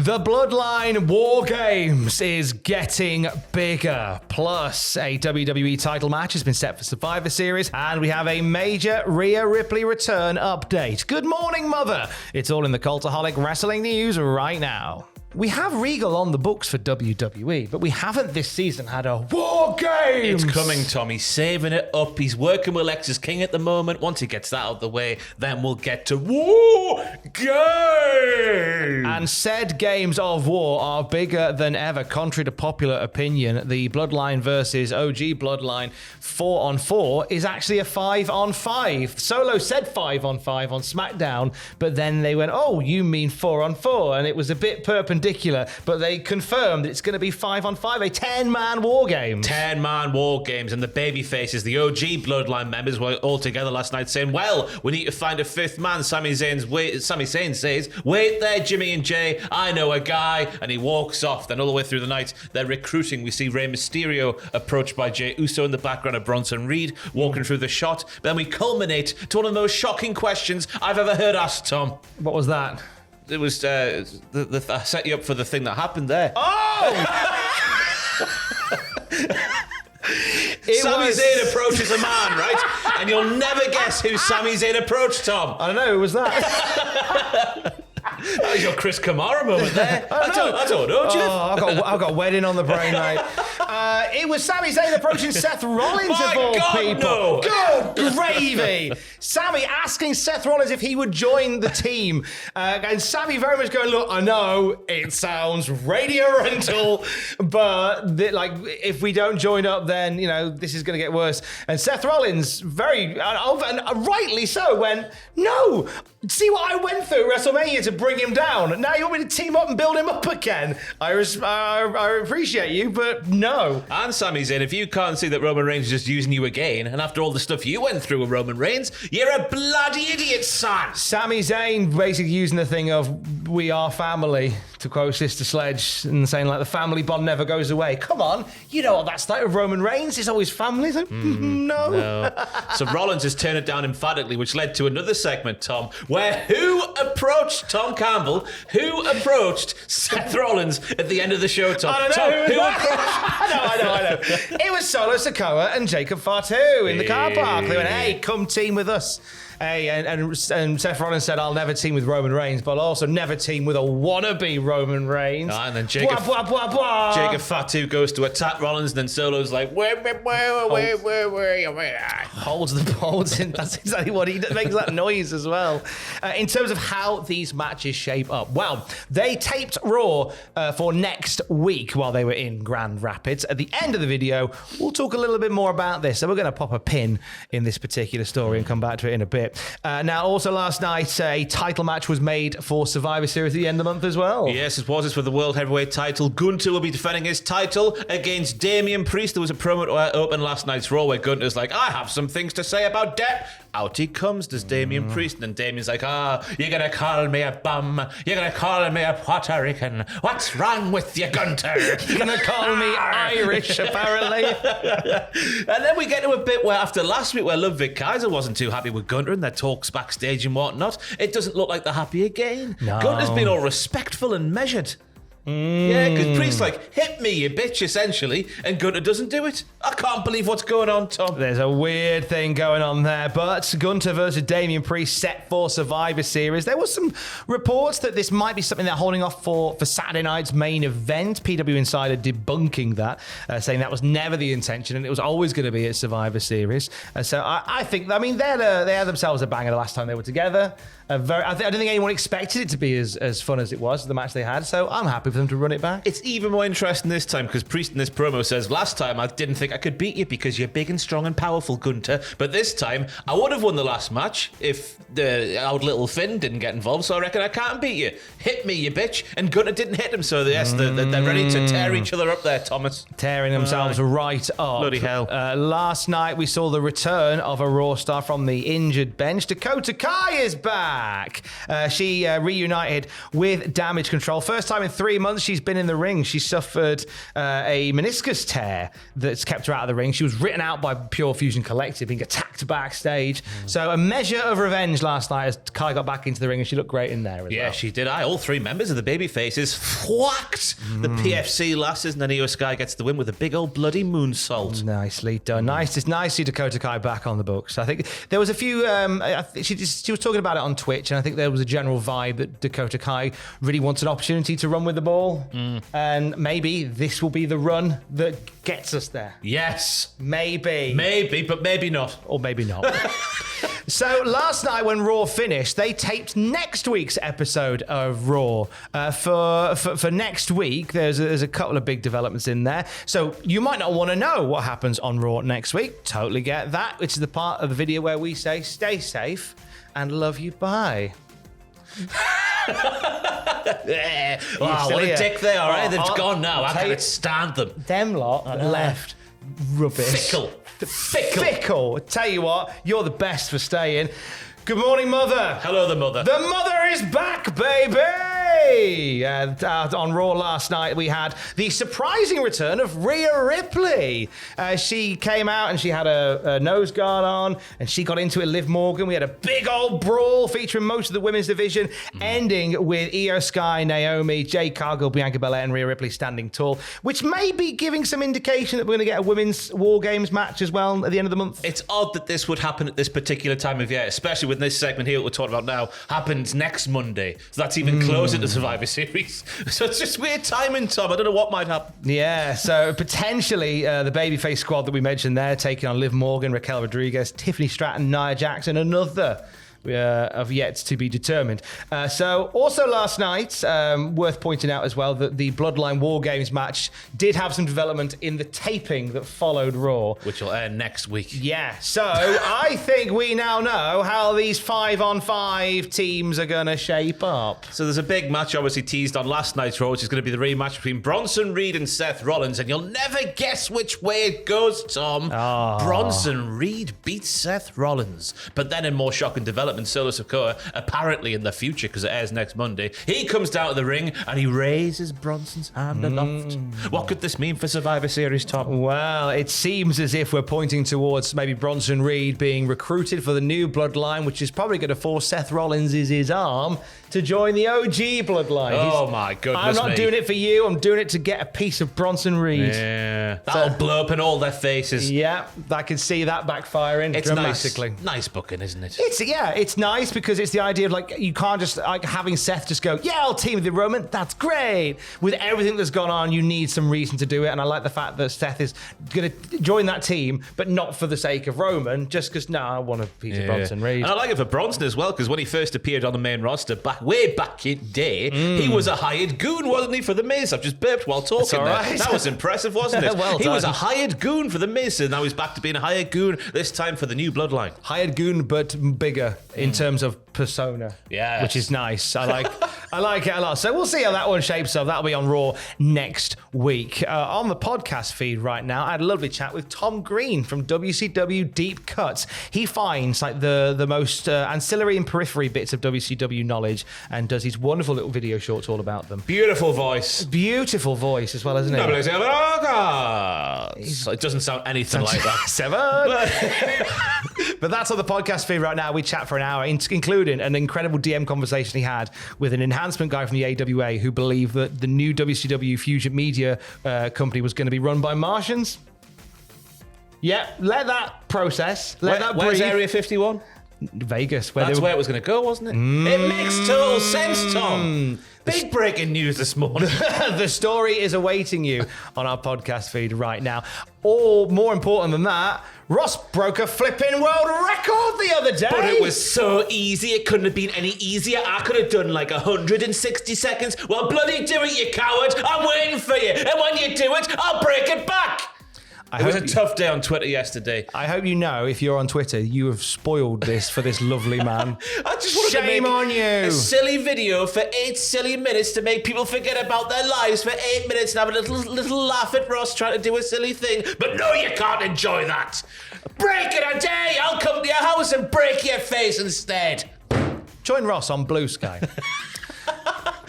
The Bloodline WarGames is getting bigger. Plus, a WWE title match has been set for Survivor Series, and we have a MAJOR Rhea Ripley return update. Good morning, Mother. It's all in the Cultaholic Wrestling News right now. We have Regal on the books for WWE, but we haven't this season had a War Games. It's coming, Tom. He's saving it up. He's working with Lexus King at the moment. Once he gets that out of the way, then we'll get to War Games. And said games of war are bigger than ever, contrary to popular opinion. The Bloodline versus OG Bloodline 4-on-4 is actually a 5-on-5. Solo said 5-on-5 on SmackDown, but then they went, oh, you mean 4-on-4? And it was a bit perpendicular, but they confirmed it's going to be 5-on-5, a 10-man war game. 10-man war games, and the baby faces, the OG Bloodline members, were all together last night saying, well, we need to find a fifth man. Sami Zayn says, wait there, Jimmy and Jay, I know a guy, and he walks off. Then all the way through the night, they're recruiting. We see Rey Mysterio approached by Jey Uso in the background of Bronson Reed walking through the shot. But then we culminate to one of the most shocking questions I've ever heard asked, Tom. What was that? It was, I set you up for the thing that happened there. Oh! Sami Zayn approaches a man, right? And you'll never guess who Sami Zayn approached, Tom. I don't know, who was that? That was your Chris Kamara moment there. I don't know, Jeff. Oh, I've got wedding on the brain, mate. It was Sami Zayn approaching Seth Rollins of all people. No. Good gravy. Sami asking Seth Rollins if he would join the team. And Sami very much going, look, I know it sounds radio rental, but if we don't join up, then, this is going to get worse. And Seth Rollins, very, and rightly so, went, no, see what I went through at WrestleMania to bring him down. Now you want me to team up and build him up again? I appreciate you, but no. And Sami Zayn, if you can't see that Roman Reigns is just using you again, and after all the stuff you went through with Roman Reigns, you're a bloody idiot, son. Sami Zayn basically using the thing of, we are family, to quote Sister Sledge, and saying the family bond never goes away. Come on, you know what that's like with Roman Reigns. It's always family. Like, no. So Rollins has turned it down emphatically, which led to another segment, Tom, where who approached Tom Campbell? Who approached Seth Rollins at the end of the show, Tom? I don't know. Tom, who approached? I know. It was Solo Sikoa and Jacob Fatu in the car park. They went, hey, come team with us. Hey, and Seth Rollins said, I'll never team with Roman Reigns, but I'll also never team with a wannabe Roman Reigns. And then Jacob Fatu goes to attack Rollins, and then Solo's like, where, holds the balls in. That's exactly what he makes that noise as well. In terms of how these matches shape up, well, they taped Raw for next week while they were in Grand Rapids. At the end of the video, we'll talk a little bit more about this. So we're going to pop a pin in this particular story and come back to it in a bit. Now, also last night, a title match was made for Survivor Series at the end of the month as well. Yes, it was. It's for the World Heavyweight title. Gunther will be defending his title against Damien Priest. There was a promo open last night's Raw where Gunther's like, I have some things to say about death. Out he comes, does Damien Priest. And then Damien's like, you're going to call me a bum. You're going to call me a Puerto Rican. What's wrong with you, Gunther? You're going to call me Irish, apparently. And then we get to a bit where after last week where Ludwig Kaiser wasn't too happy with Gunther and their talks backstage and whatnot, it doesn't look like they're happy again. No. Gunther's been all respectful and measured. Yeah, because Priest's like, hit me, you bitch, essentially, and Gunther doesn't do it. I can't believe what's going on, Tom. There's a weird thing going on there, but Gunther versus Damien Priest set for Survivor Series. There was some reports that this might be something they're holding off for Saturday night's main event. PW Insider debunking that, saying that was never the intention and it was always going to be at Survivor Series. So I think, they had themselves a banger the last time they were together. I don't think anyone expected it to be as fun as it was, the match they had, so I'm happy for them to run it back. It's even more interesting this time because Priest in this promo says, last time I didn't think I could beat you because you're big and strong and powerful, Gunther, but this time I would have won the last match if our little Finn didn't get involved, so I reckon I can't beat you. Hit me, you bitch. And Gunther didn't hit him, so yes, they're ready to tear each other up there, Thomas. Tearing themselves right up. Bloody hell. Last night we saw the return of a Raw star from the injured bench. Dakota Kai is back. back. She reunited with Damage Control. First time in 3 months she's been in the ring. She suffered a meniscus tear that's kept her out of the ring. She was written out by Pure Fusion Collective, being attacked backstage. So a measure of revenge last night as Kai got back into the ring, and she looked great in there as well. She did. All three members of the baby faces whacked the PFC lasses, and then Io Sky gets the win with a big old bloody moonsault. Nicely done. Nice to see Dakota Kai back on the books. I think there was a few. She was talking about it on Twitch, and I think there was a general vibe that Dakota Kai really wants an opportunity to run with the ball, and maybe this will be the run that gets us there. Yes, maybe, but maybe not, or maybe not. So last night when Raw finished, they taped next week's episode of Raw. For next week, there's a couple of big developments in there. So you might not want to know what happens on Raw next week. Totally get that, which is the part of the video where we say, stay safe and love you, bye. Wow, what a dick they are, They've gone now. I can't stand them. Them lot left. Rubbish. Fickle. Tell you what, you're the best for staying. Good morning, Mother. Hello, the Mother. The Mother is back, baby. On Raw last night, we had the surprising return of Rhea Ripley. She came out and she had a nose guard on, and she got into it with Liv Morgan. We had a big old brawl featuring most of the women's division, ending with Io Sky, Naomi, Jade Cargill, Bianca Belair, and Rhea Ripley standing tall, which may be giving some indication that we're going to get a women's War Games match as well at the end of the month. It's odd that this would happen at this particular time of year, especially with this segment here that we're talking about now happens next Monday. So that's even closer to Survivor Series. So it's just weird timing, Tom. I don't know what might happen. Yeah, so potentially the babyface squad that we mentioned there, taking on Liv Morgan, Raquel Rodriguez, Tiffany Stratton, Nia Jax, and another of yet to be determined. So also last night, worth pointing out as well that the Bloodline WarGames match did have some development in the taping that followed Raw. Which will air next week. Yeah, so I think we now know how these 5-on-5 teams are going to shape up. So there's a big match obviously teased on last night's Raw, which is going to be the rematch between Bronson Reed and Seth Rollins, and you'll never guess which way it goes, Tom. Bronson Reed beats Seth Rollins. But then in more shocking development, Solo Sikoa, apparently in the future, because it airs next Monday, he comes down to the ring and he raises Bronson's hand aloft. What could this mean for Survivor Series, Tom? Well, it seems as if we're pointing towards maybe Bronson Reed being recruited for the new Bloodline, which is probably going to force Seth Rollins' his arm to join the OG Bloodline. Oh my goodness I'm not doing it for you, I'm doing it to get a piece of Bronson Reed. Yeah, that'll blow up in all their faces. Yeah, I can see that backfiring dramatically. Nice booking, isn't it? It's nice because it's the idea of like you can't just like having Seth just go, yeah, I'll team with the Roman. That's great. With everything that's gone on, you need some reason to do it, and I like the fact that Seth is going to join that team, but not for the sake of Roman, just because I want a piece of Bronson Reed. And I like it for Bronson as well, because when he first appeared on the main roster way back in day, he was a hired goon, wasn't he, for the Miz? I've just burped while talking there. Right. That was impressive, wasn't it? Well he done. was a hired goon for the Miz, and now he's back to being a hired goon, this time for the new Bloodline. Hired goon, but bigger in terms of persona, which is nice. I like it a lot. So we'll see how that one shapes up. That'll be on Raw next week. On the podcast feed right now, I had a lovely chat with Tom Green from WCW Deep Cuts. He finds like the most ancillary and periphery bits of WCW knowledge and does these wonderful little video shorts all about them. Beautiful voice As well, isn't it? It doesn't sound anything like that. But that's on the podcast feed right now. We chat for an hour, including an incredible DM conversation he had with an enhancement guy from the AWA who believed that the new WCW Fusion Media company was going to be run by Martians. Yeah, let that process. Let that breathe. Where's Area 51? Vegas. That's where it was going to go, wasn't it? It makes total sense, Tom. Big breaking news this morning. The story is awaiting you on our podcast feed right now. Or more important than that, Ross broke a flipping world record the other day. But it was so easy. It couldn't have been any easier. I could have done like 160 seconds. Well, bloody do it, you coward. I'm waiting for you. And when you do it, I'll break it back. It was a tough day on Twitter yesterday. I hope you know, if you're on Twitter, you have spoiled this for this lovely man. I just wanted Shame to make on you. A silly video for 8 silly minutes to make people forget about their lives for 8 minutes and have a little laugh at Ross trying to do a silly thing. But no, you can't enjoy that. Break it, I dare you. I'll come to your house and break your face instead. Join Ross on Blue Sky.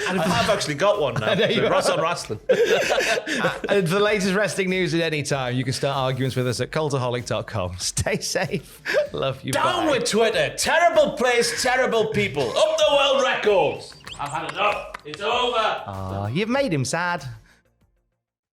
I've actually got one now. So Ross on Wrestling. And for the latest wrestling news at any time, you can start arguments with us at cultaholic.com. Stay safe. Love you. Down bye. with Twitter. Terrible place, terrible people. Up the world records. I've had enough. It's over. You've made him sad.